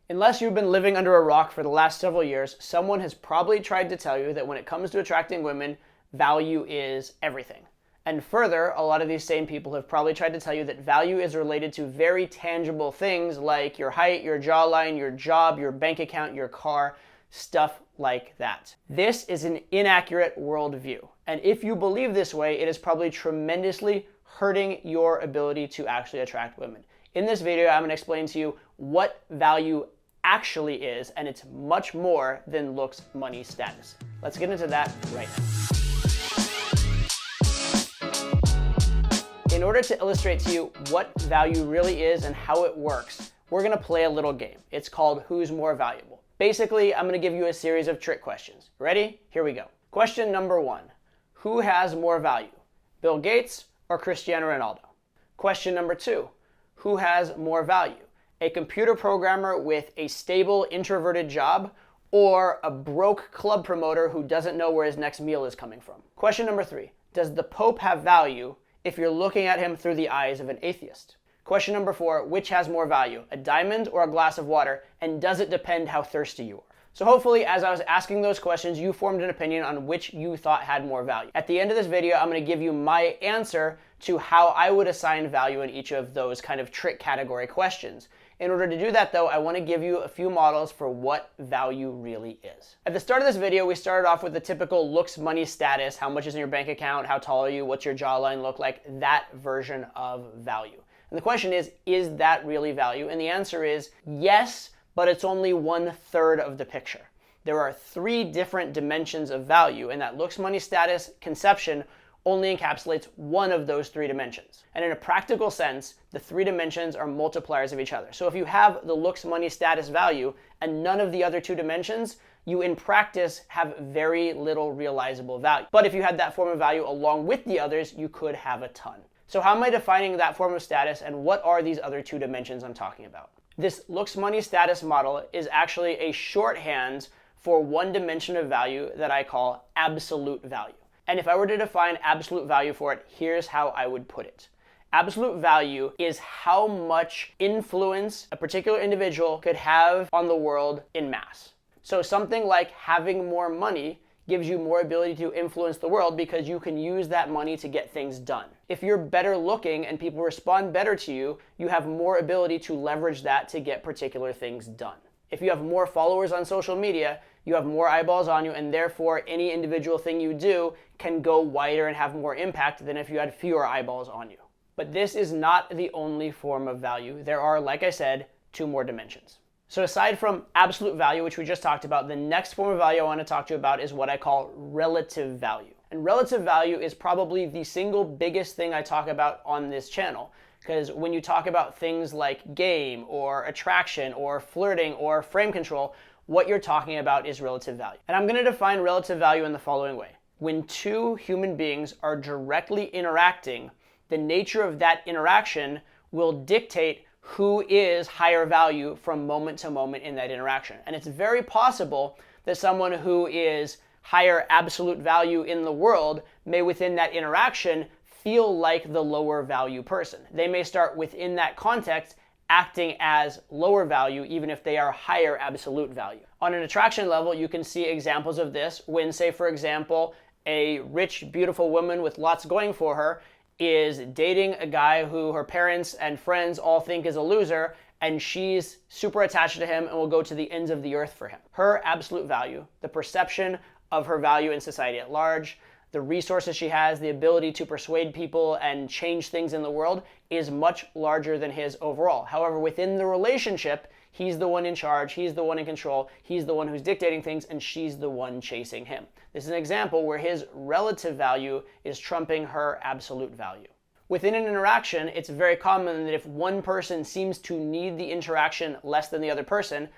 Unless you've been living under a rock for the last several years, someone has probably tried to tell you that when it comes to attracting women, value is everything. And further, a lot of these same people have probably tried to tell you that value is related to very tangible things like your height, your jawline, your job, your bank account, your car, stuff like that. This is an inaccurate worldview. And if you believe this way, it is probably tremendously hurting your ability to actually attract women. In this video, I'm going to explain to you what value actually is, and it's much more than looks, money, status. Let's get into that right now. In order to illustrate to you what value really is and how it works, we're going to play a little game. It's called Who's More Valuable. Basically, I'm going to give you a series of trick questions. Ready? Here we go. Question number 1. Who has more value, Bill Gates or Cristiano Ronaldo? Question number 2. Who has more value, a computer programmer with a stable, introverted job or a broke club promoter who doesn't know where his next meal is coming from? Question number 3. Does the Pope have value if you're looking at him through the eyes of an atheist? Question number 4. Which has more value, a diamond or a glass of water? And does it depend how thirsty you are? So hopefully, as I was asking those questions, you formed an opinion on which you thought had more value. At the end of this video, I'm going to give you my answer to how I would assign value in each of those kind of trick category questions. In order to do that though, I want to give you a few models for what value really is. At the start of this video, we started off with the typical looks, money, status, how much is in your bank account, how tall are you, what's your jawline look like, that version of value. And the question is that really value? And the answer is yes, but it's only 1/3 of the picture. There are 3 different dimensions of value, and that looks, money, status conception only encapsulates one of those 3 dimensions. And in a practical sense, the 3 dimensions are multipliers of each other. So if you have the looks, money, status value and none of the other 2 dimensions, you in practice have very little realizable value. But if you had that form of value along with the others, you could have a ton. So how am I defining that form of status, and what are these other 2 dimensions I'm talking about? This looks, money, status model is actually a shorthand for one dimension of value that I call absolute value. And if I were to define absolute value for it, here's how I would put it. Absolute value is how much influence a particular individual could have on the world in mass. So something like having more money gives you more ability to influence the world because you can use that money to get things done. If you're better looking and people respond better to you, you have more ability to leverage that to get particular things done. If you have more followers on social media, you have more eyeballs on you, and therefore any individual thing you do can go wider and have more impact than if you had fewer eyeballs on you. But this is not the only form of value. There are, like I said, 2 more dimensions. So aside from absolute value, which we just talked about, the next form of value I want to talk to you about is what I call relative value. And relative value is probably the single biggest thing I talk about on this channel. Because when you talk about things like game or attraction or flirting or frame control, what you're talking about is relative value. And I'm going to define relative value in the following way. When 2 human beings are directly interacting, the nature of that interaction will dictate who is higher value from moment to moment in that interaction. And it's very possible that someone who is higher absolute value in the world may within that interaction feel like the lower value person. They may start within that context acting as lower value even if they are higher absolute value. On an attraction level, you can see examples of this when, say for example, a rich, beautiful woman with lots going for her is dating a guy who her parents and friends all think is a loser, and she's super attached to him and will go to the ends of the earth for him. Her absolute value, the perception of her value in society at large, the resources she has, the ability to persuade people and change things in the world is much larger than his overall. However, within the relationship, he's the one in charge, he's the one in control, he's the one who's dictating things, and she's the one chasing him. This is an example where his relative value is trumping her absolute value. Within an interaction, it's very common that if one person seems to need the interaction less than the other person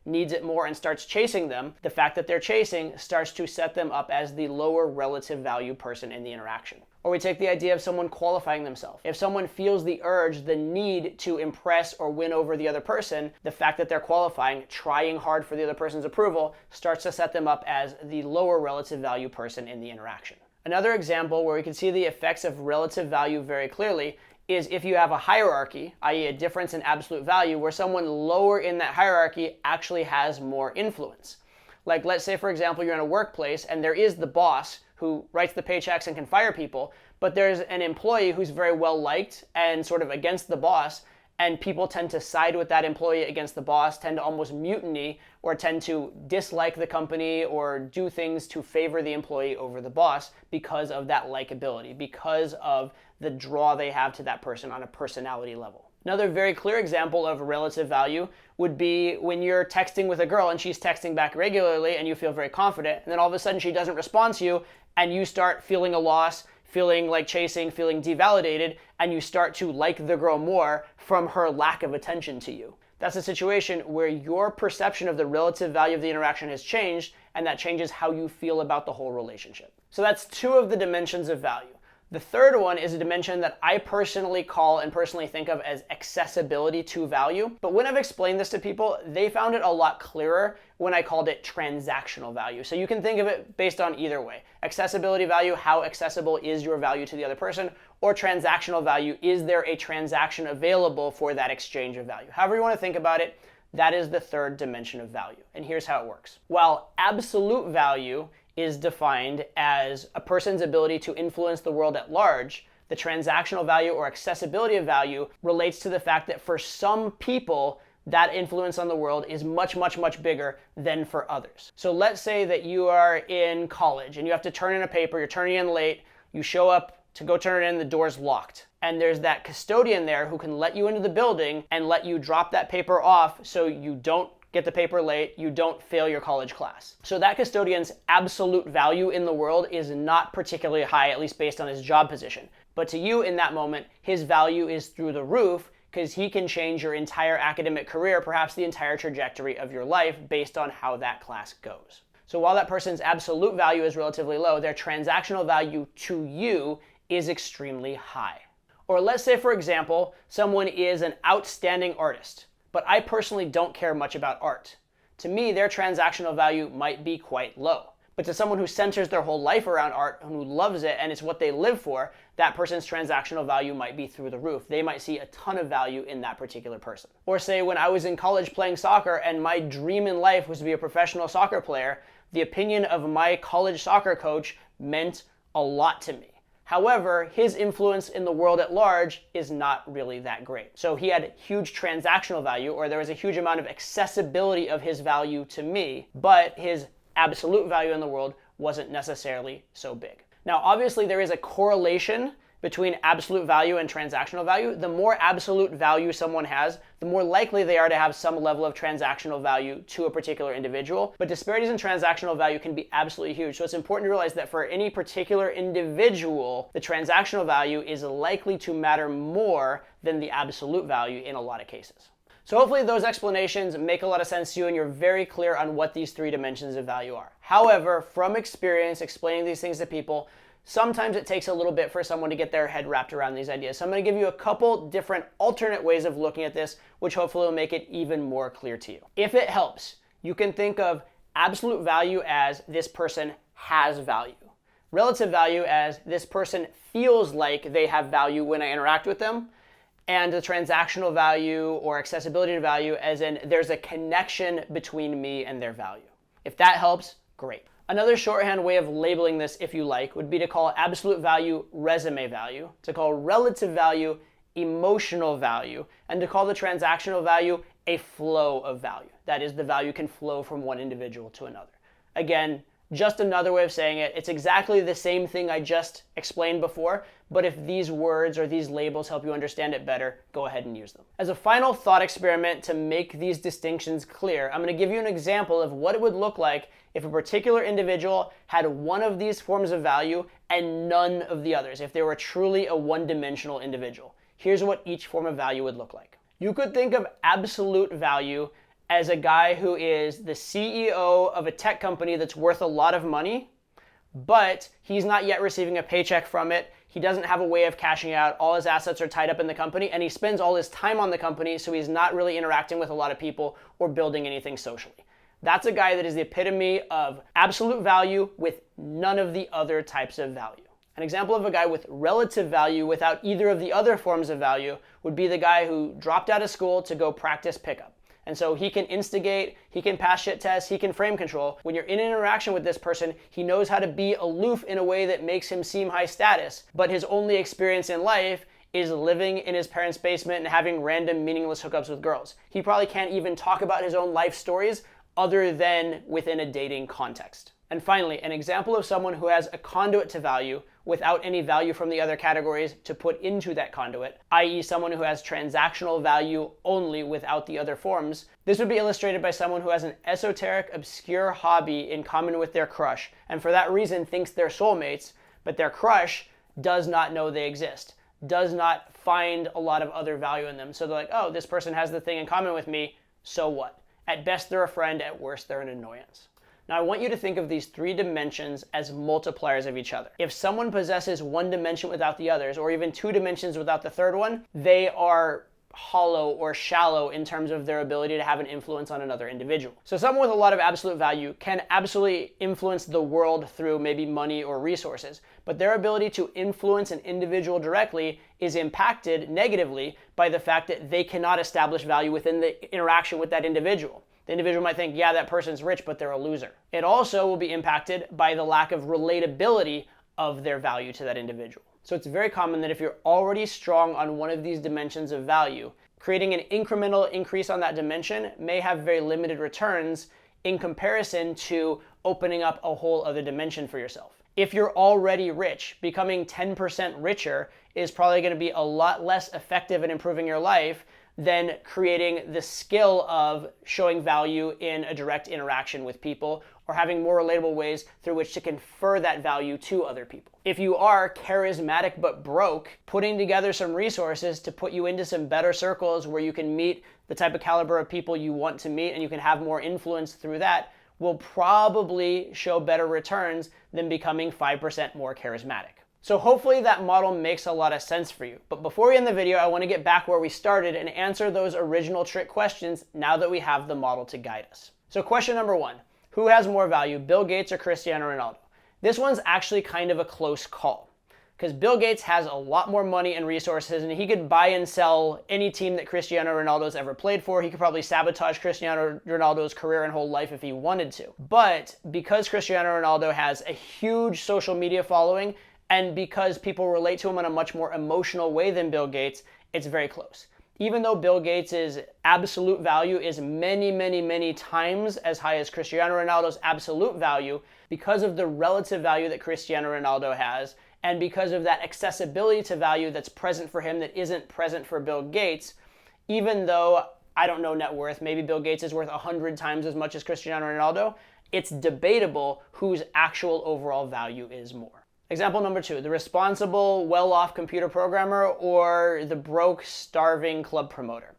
needs it more and starts chasing them, the fact that they're chasing starts to set them up as the lower relative value person in the interaction. Or we take the idea of someone qualifying themselves. If someone feels the urge, the need to impress or win over the other person, the fact that they're qualifying, trying hard for the other person's approval, starts to set them up as the lower relative value person in the interaction. Another example where we can see the effects of relative value very clearly is if you have a hierarchy, i.e. a difference in absolute value, where someone lower in that hierarchy actually has more influence. Like, let's say, for example, you're in a workplace and there is the boss who writes the paychecks and can fire people, but there's an employee who's very well liked and sort of against the boss, and people tend to side with that employee against the boss, tend to almost mutiny, or tend to dislike the company or do things to favor the employee over the boss because of that likability, because of the draw they have to that person on a personality level. Another very clear example of relative value would be when you're texting with a girl and she's texting back regularly and you feel very confident, and then all of a sudden she doesn't respond to you and you start feeling a loss, feeling like chasing, feeling devalidated, and you start to like the girl more from her lack of attention to you. That's a situation where your perception of the relative value of the interaction has changed, and that changes how you feel about the whole relationship. So that's two of the dimensions of value. The third one is a dimension that I personally call and personally think of as accessibility to value. But when I've explained this to people, they found it a lot clearer when I called it transactional value. So you can think of it based on either way. Accessibility value, how accessible is your value to the other person, or transactional value, is there a transaction available for that exchange of value? However you want to think about it, that is the third dimension of value. And here's how it works. While absolute value is defined as a person's ability to influence the world at large, the transactional value or accessibility of value relates to the fact that for some people, that influence on the world is much, much, much bigger than for others. So let's say that you are in college and you have to turn in a paper, you're turning in late, you show up to go turn it in, the door's locked. And there's that custodian there who can let you into the building and let you drop that paper off so you don't get the paper late, you don't fail your college class. So that custodian's absolute value in the world is not particularly high, at least based on his job position. But to you in that moment, his value is through the roof because he can change your entire academic career, perhaps the entire trajectory of your life based on how that class goes. So while that person's absolute value is relatively low, their transactional value to you is extremely high. Or let's say, for example, someone is an outstanding artist, but I personally don't care much about art. To me, their transactional value might be quite low. But to someone who centers their whole life around art, who loves it, and it's what they live for, that person's transactional value might be through the roof. They might see a ton of value in that particular person. Or say when I was in college playing soccer and my dream in life was to be a professional soccer player, the opinion of my college soccer coach meant a lot to me. However, his influence in the world at large is not really that great. So he had huge transactional value, or there was a huge amount of accessibility of his value to me, but his absolute value in the world wasn't necessarily so big. Now, obviously, there is a correlation between absolute value and transactional value. The more absolute value someone has, the more likely they are to have some level of transactional value to a particular individual. But disparities in transactional value can be absolutely huge. So it's important to realize that for any particular individual, the transactional value is likely to matter more than the absolute value in a lot of cases. So hopefully those explanations make a lot of sense to you and you're very clear on what these three dimensions of value are. However, from experience explaining these things to people, sometimes it takes a little bit for someone to get their head wrapped around these ideas. So I'm going to give you a couple different alternate ways of looking at this, which hopefully will make it even more clear to you. If it helps, you can think of absolute value as this person has value. Relative value as this person feels like they have value when I interact with them. And the transactional value or accessibility to value as in there's a connection between me and their value. If that helps, great. Another shorthand way of labeling this, if you like, would be to call absolute value resume value, to call relative value emotional value, and to call the transactional value a flow of value. That is, the value can flow from one individual to another. Again, just another way of saying it. It's exactly the same thing I just explained before, but if these words or these labels help you understand it better, go ahead and use them. As a final thought experiment to make these distinctions clear, I'm going to give you an example of what it would look like if a particular individual had one of these forms of value and none of the others, if they were truly a one-dimensional individual. Here's what each form of value would look like. You could think of absolute value as a guy who is the CEO of a tech company that's worth a lot of money, but he's not yet receiving a paycheck from it. He doesn't have a way of cashing out. All his assets are tied up in the company, and he spends all his time on the company, so he's not really interacting with a lot of people or building anything socially. That's a guy that is the epitome of absolute value with none of the other types of value. An example of a guy with relative value without either of the other forms of value would be the guy who dropped out of school to go practice pickup. And so he can instigate, he can pass shit tests, he can frame control. When you're in an interaction with this person, he knows how to be aloof in a way that makes him seem high status, but his only experience in life is living in his parents' basement and having random meaningless hookups with girls. He probably can't even talk about his own life stories other than within a dating context. And finally, an example of someone who has a conduit to value without any value from the other categories to put into that conduit, i.e. someone who has transactional value only without the other forms. This would be illustrated by someone who has an esoteric, obscure hobby in common with their crush, and for that reason thinks they're soulmates, but their crush does not know they exist, does not find a lot of other value in them. So they're like, oh, this person has the thing in common with me, so what? At best, they're a friend, at worst, they're an annoyance. Now, I want you to think of these three dimensions as multipliers of each other. If someone possesses one dimension without the others, or even two dimensions without the third one, they are hollow or shallow in terms of their ability to have an influence on another individual. So someone with a lot of absolute value can absolutely influence the world through maybe money or resources, but their ability to influence an individual directly is impacted negatively by the fact that they cannot establish value within the interaction with that individual. The individual might think, yeah, that person's rich, but they're a loser. It also will be impacted by the lack of relatability of their value to that individual. So it's very common that if you're already strong on one of these dimensions of value, creating an incremental increase on that dimension may have very limited returns in comparison to opening up a whole other dimension for yourself. If you're already rich, becoming 10% richer is probably going to be a lot less effective in improving your life than creating the skill of showing value in a direct interaction with people or having more relatable ways through which to confer that value to other people. If you are charismatic but broke, putting together some resources to put you into some better circles where you can meet the type of caliber of people you want to meet and you can have more influence through that will probably show better returns than becoming 5% more charismatic. So hopefully that model makes a lot of sense for you. But before we end the video, I want to get back where we started and answer those original trick questions now that we have the model to guide us. So question number one, who has more value, Bill Gates or Cristiano Ronaldo? This one's actually kind of a close call because Bill Gates has a lot more money and resources and he could buy and sell any team that Cristiano Ronaldo's ever played for. He could probably sabotage Cristiano Ronaldo's career and whole life if he wanted to. But because Cristiano Ronaldo has a huge social media following, and because people relate to him in a much more emotional way than Bill Gates, it's very close. Even though Bill Gates' absolute value is many, many, many times as high as Cristiano Ronaldo's absolute value, because of the relative value that Cristiano Ronaldo has, and because of that accessibility to value that's present for him that isn't present for Bill Gates, even though I don't know net worth, maybe Bill Gates is worth 100 times as much as Cristiano Ronaldo, it's debatable whose actual overall value is more. Example number two, the responsible, well-off computer programmer or the broke, starving club promoter.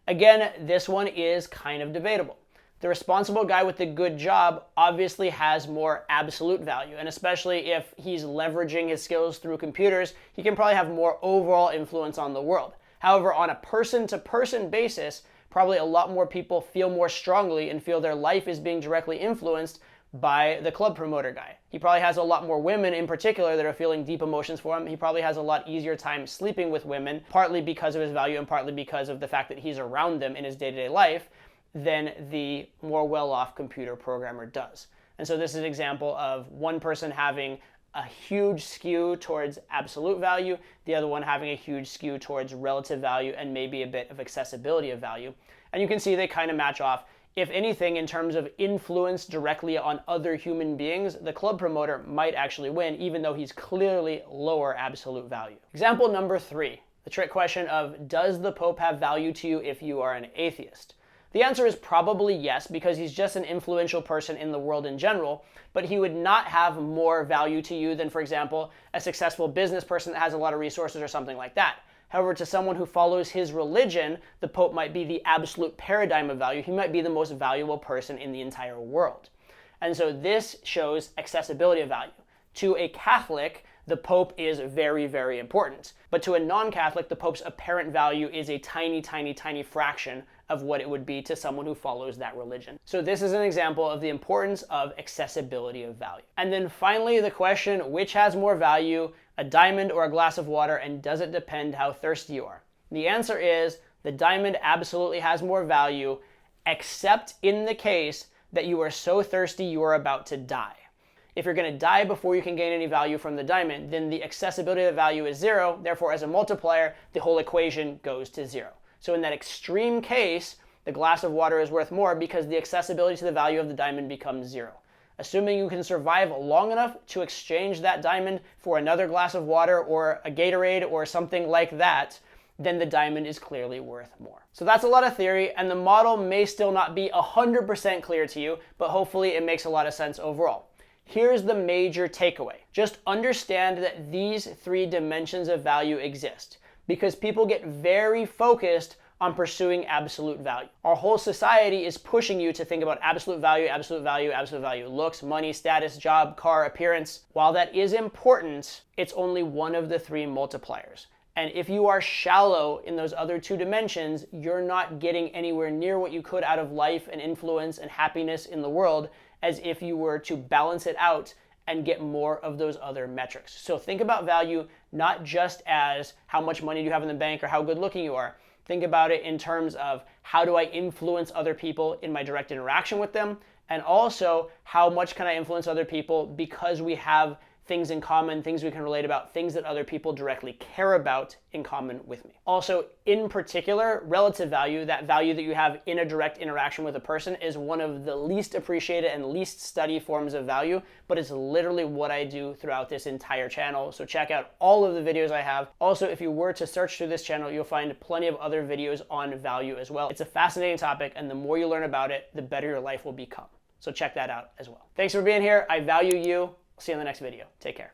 Again, this one is kind of debatable. The responsible guy with the good job obviously has more absolute value, and especially if he's leveraging his skills through computers, he can probably have more overall influence on the world. However, on a person-to-person basis, probably a lot more people feel more strongly and feel their life is being directly influenced by the club promoter guy. He probably has a lot more women in particular that are feeling deep emotions for him. He probably has a lot easier time sleeping with women, partly because of his value and partly because of the fact that he's around them in his day-to-day life than the more well-off computer programmer does. And so this is an example of one person having a huge skew towards absolute value, the other one having a huge skew towards relative value and maybe a bit of accessibility of value. And you can see they kind of match off. If anything, in terms of influence directly on other human beings, the club promoter might actually win, even though he's clearly lower absolute value. Example number three, the trick question of, does the Pope have value to you if you are an atheist? The answer is probably yes, because he's just an influential person in the world in general, but he would not have more value to you than, for example, a successful business person that has a lot of resources or something like that. However, to someone who follows his religion, the Pope might be the absolute paradigm of value. He might be the most valuable person in the entire world. And so this shows accessibility of value. To a Catholic, the Pope is very, very important. But to a non-Catholic, the Pope's apparent value is a tiny, tiny, tiny fraction of what it would be to someone who follows that religion. So this is an example of the importance of accessibility of value. And then finally, the question, which has more value, a diamond or a glass of water, and does it depend how thirsty you are? The answer is the diamond absolutely has more value, except in the case that you are so thirsty you are about to die. If you're going to die before you can gain any value from the diamond, then the accessibility of the value is 0. Therefore, as a multiplier, the whole equation goes to 0. So in that extreme case, the glass of water is worth more because the accessibility to the value of the diamond becomes 0. Assuming you can survive long enough to exchange that diamond for another glass of water or a Gatorade or something like that, then the diamond is clearly worth more. So that's a lot of theory, and the model may still not be 100% clear to you, but hopefully it makes a lot of sense overall. Here's the major takeaway. Just understand that these 3 dimensions of value exist because people get very focused on pursuing absolute value. Our whole society is pushing you to think about absolute value, absolute value, absolute value. Looks, money, status, job, car, appearance. While that is important, it's only one of the 3 multipliers. And if you are shallow in those other 2 dimensions, you're not getting anywhere near what you could out of life and influence and happiness in the world as if you were to balance it out and get more of those other metrics. So think about value not just as how much money do you have in the bank or how good looking you are. Think about it in terms of how do I influence other people in my direct interaction with them, and also how much can I influence other people because we have things in common, things we can relate about, things that other people directly care about in common with me. Also, in particular, relative value, that value that you have in a direct interaction with a person, is one of the least appreciated and least studied forms of value, but it's literally what I do throughout this entire channel. So check out all of the videos I have. Also, if you were to search through this channel, you'll find plenty of other videos on value as well. It's a fascinating topic, and the more you learn about it, the better your life will become. So check that out as well. Thanks for being here. I value you. See you in the next video. Take care.